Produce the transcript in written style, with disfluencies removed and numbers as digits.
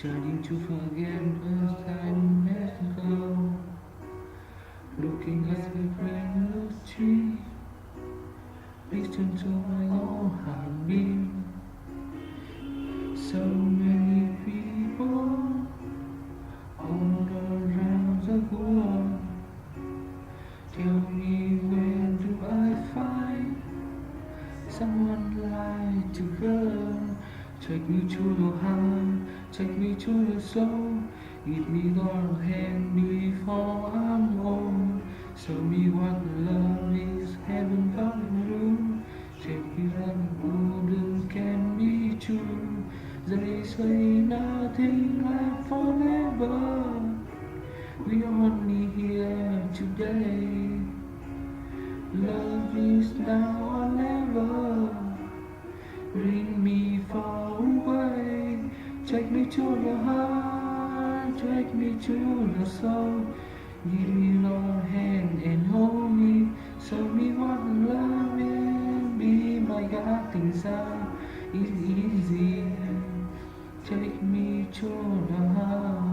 Trying to forget the time let go. Looking at the green tree, listen to my own heartbeat. So many people all around the world. Tell me where do I find someone like to girl? Take me to the heart, take me to the soul. Give me your hand before I'm old. Show me what love is, heaven come through. Take me like wouldn't can be true. They say nothing like forever. We only here today. Love is now or never. Bring me far away. Take me to the heart. Take me to the soul. Give me your hand and hold me. Show me what love is. Be my guiding star. It's easy. Take me to the heart.